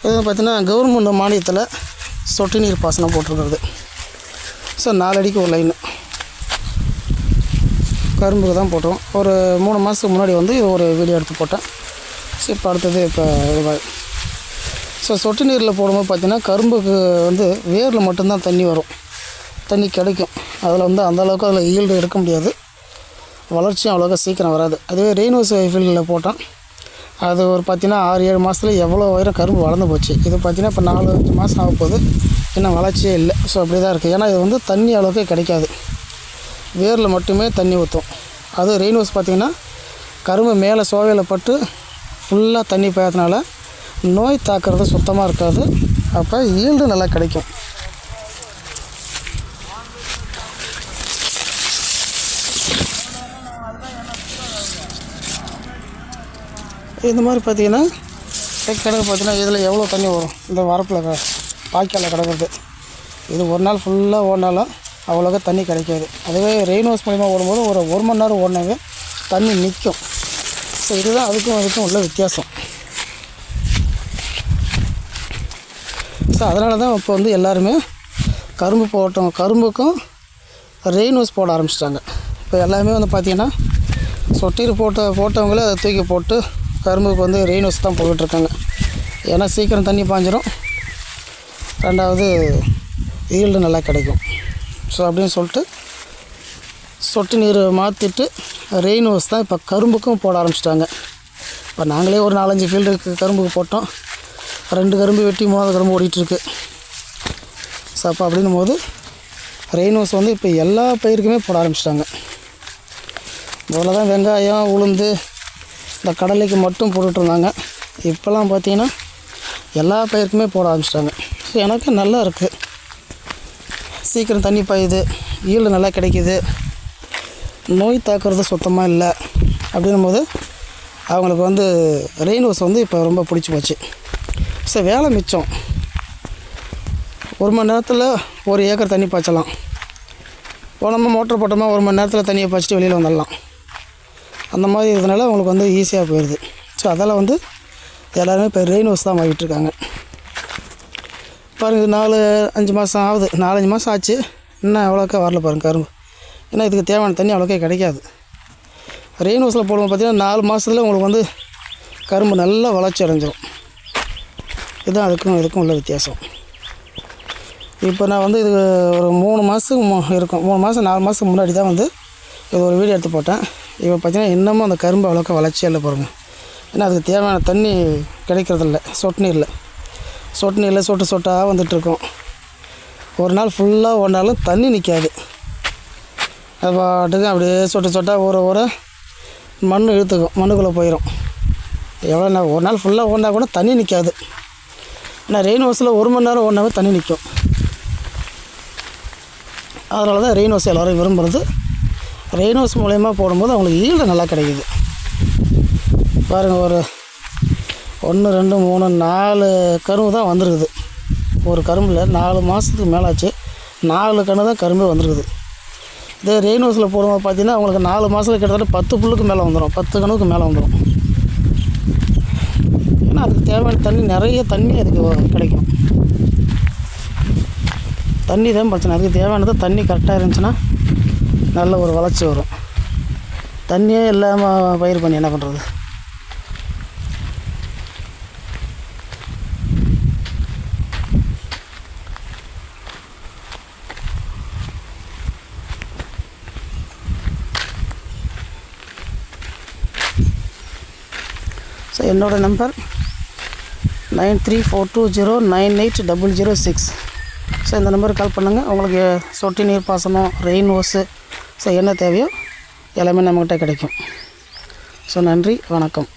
இது பார்த்திங்கன்னா கவர்மெண்ட் மானியத்தில் சொட்டு நீர் பாசனம் போட்டிருக்கிறது. ஸோ 4 அடிக்கு ஒரு லைனு கரும்புக்கு தான் போட்டோம். ஒரு 3 மாதத்துக்கு முன்னாடி வந்து இது ஒரு வீடியோ எடுத்து போட்டேன். ஸோ இப்போ அடுத்தது இது. ஸோ சொட்டு நீரில் போடும்போது பார்த்திங்கன்னா கரும்புக்கு வந்து வேரில் மட்டும்தான் தண்ணி வரும், தண்ணி கிடைக்கும். அதில் வந்து அந்தளவுக்கு அதில் ஈல்டு எடுக்க முடியாது, வளர்ச்சியும் அவ்வளோக்கா சீக்கிரம் வராது. அதுவே ரெயின்வாஷ் ஃபீல்டில் போட்டால் அது ஒரு பார்த்திங்கன்னா 6-7 மாதத்தில் எவ்வளோ உயரம் கரும்பு வளர்ந்து போச்சு. இது பார்த்திங்கன்னா இப்போ 4-5 மாதம் ஆக போகுது, இன்னும் வளர்ச்சியே இல்லை. ஸோ அப்படி தான் இருக்குது. ஏன்னா இது வந்து தண்ணி அளவுக்கு கிடைக்காது, வேரில் மட்டுமே தண்ணி ஊற்றும். அது ரெயின்வாஷ் பார்த்திங்கன்னா கரும்பு மேலே சோவையில் பட்டு ஃபுல்லாக தண்ணி பெய்யறதுனால நோய் தாக்குறது சுத்தமாக இருக்காது, அப்போ ஈல்டு நல்லா கிடைக்கும். இந்த மாதிரி பார்த்திங்கன்னா கிடக்கு பார்த்திங்கன்னா இதில் எவ்வளோ தண்ணி வரும், இந்த வரப்பில் வாய்க்காலில் கிடக்கிறது. இது ஒரு நாள் ஃபுல்லாக ஓடினாலும் அவ்வளோக்கா தண்ணி கிடைக்காது. அதுவே ரெயின்வாஷ் மூலிமா ஓடும்போது ஒரு 1 மணி நேரம் ஓடினாவே தண்ணி நிற்கும். ஸோ இதுதான் அதுக்கும் உள்ள வித்தியாசம். ஸோ அதனால தான் இப்போ வந்து எல்லாருமே கரும்புக்கும் ரெயின்வாஷ் போட ஆரம்பிச்சிட்டாங்க. இப்போ எல்லாமே வந்து பார்த்திங்கன்னா சொட்டீர் போட்டவங்களே அதை தூக்கி போட்டு கரும்புக்கு வந்து ரெயின்வாஷ் தான் போட்டுட்ருக்காங்க. ஏன்னா சீக்கிரம் தண்ணி பாஞ்சிடும், ரெண்டாவது ஈல்டு நல்லா கிடைக்கும். ஸோ அப்படின்னு சொல்லிட்டு சொட்டு நீர் மாற்றிட்டு ரெயின்வாஷ் தான் இப்போ கரும்புக்கும் போட ஆரம்பிச்சிட்டாங்க. இப்போ நாங்களே ஒரு 4-5 ஃபீல்டுக்கு கரும்புக்கு போட்டோம், 2 கரும்பு வெட்டி 3வது கரும்பு ஓடிட்டுருக்கு. ஸோ அப்போ அப்படின்னும் போது ரெயின்வாஷ் வந்து இப்போ எல்லா பயிருக்குமே போட ஆரம்பிச்சிட்டாங்க. முதல்ல தான் வெங்காயம், உளுந்து, இந்த கடலைக்கு மட்டும் போட்டுட்ருந்தாங்க. இப்போல்லாம் பார்த்திங்கன்னா எல்லா பயிருக்குமே போட ஆரம்பிச்சிட்டாங்க. ஸோ எனக்கு நல்லா இருக்குது, சீக்கிரம் தண்ணி பாயுது, ஈல்டு நல்லா கிடைக்கிது, நோய் தாக்குறது சுத்தமாக இல்லை. அப்படின்னும் போது அவங்களுக்கு வந்து ரெயின்வாஷ் வந்து இப்போ ரொம்ப பிடிச்சி போச்சு. ஸோ வேலை மிச்சம். 1 மணி நேரத்தில் 1 ஏக்கர் தண்ணி பாய்ச்சலாம். நம்ம மோட்டர் போட்டோமா 1 மணி நேரத்தில் தண்ணியை பாய்ச்சிட்டு வெளியில் வந்துடலாம். அந்த மாதிரி இதனால் அவங்களுக்கு வந்து ஈஸியாக போயிடுது. ஸோ அதெல்லாம் வந்து எல்லோருமே இப்போ ரெயின்வாஷ் தான் வாங்கிட்டுருக்காங்க. பாருங்கள் 4-5 மாதம் ஆகுது, 4-5 மாதம் ஆச்சு, இன்னும் எவ்வளோக்கா வரல பாருங்கள் கரும்பு. ஏன்னா இதுக்கு தேவையான தண்ணி அவ்வளோக்கா கிடைக்காது. ரெயின்வாஷில் போடும்போது பார்த்திங்கன்னா 4 மாதத்தில் உங்களுக்கு வந்து கரும்பு நல்லா வளர்ச்சி அடைஞ்சிடும். இதுதான் இதுக்கும் உள்ள வித்தியாசம். இப்போ நான் வந்து இது ஒரு 3 மாதத்துக்கு இருக்கும், 3 மாதம் 4 மாதத்துக்கு முன்னாடி தான் வந்து இது ஒரு வீடியோ எடுத்து போட்டேன். இப்போ பார்த்திங்கன்னா இன்னமும் அந்த கரும்பு அவ்வளோக்கா வளர்ச்சியாக இல்லை பாருங்கள். ஏன்னா அதுக்கு தேவையான தண்ணி கிடைக்கிறதில்ல, சொட்டு நீரில் சொட்டு சொட்டாக வந்துட்டுருக்கோம். ஒரு நாள் ஃபுல்லாக ஓடினாலும் தண்ணி நிற்காது, அது பாட்டுக்கு அப்படியே சொட்டு சொட்டாக ஊற மண் இழுத்துக்கும், மண்ணுக்குள்ளே போயிடும். எவ்வளோ நாள் ஒரு நாள் ஃபுல்லாக ஓடினா கூட தண்ணி நிற்காது. ஆனால் ரெயின்வாஷில் 1 மணி நேரம் ஓடினாவே தண்ணி நிற்கும். அதனால தான் ரெயின்வாஷ் எல்லோரும் விரும்புகிறது. ரெயின்வாஷ் மூலயமா போடும்போது அவங்களுக்கு ஈல்டு நல்லா கிடைக்குது. பாருங்கள், ஒரு 1 2 3 4 கரும்பு தான் வந்துருக்குது. ஒரு கரும்பில் 4 மாதத்துக்கு மேலே ஆச்சு, 4 கன்று தான் கரும்பே வந்துருக்குது. இதே ரெயின்வாஷில் போடும்போது பார்த்திங்கன்னா அவங்களுக்கு 4 மாதத்தில் கிட்டத்தட்ட 10 புல்லுக்கு மேலே வந்துடும், 10 கணுக்கு மேலே வந்துடும். ஏன்னா அதுக்கு தேவையான தண்ணி, நிறைய தண்ணி அதுக்கு கிடைக்கும். தண்ணி தான் பிரச்சனை. அதுக்கு தேவையானது தண்ணி கரெக்டாக இருந்துச்சுன்னா நல்ல ஒரு வளர்ச்சி வரும். தண்ணியே இல்லாமல் பயிர் பண்ணி என்ன பண்ணுறது? ஸோ என்னோடய நம்பர் 9342098006. ஸோ இந்த நம்பருக்கு கால் பண்ணுங்கள். உங்களுக்கு சொட்டு நீர் பாசனம், ரெயின்வாஷ், ஸோ என்ன தேவையோ எல்லாமே நம்மக்கிட்ட கிடைக்கும். ஸோ நன்றி, வணக்கம்.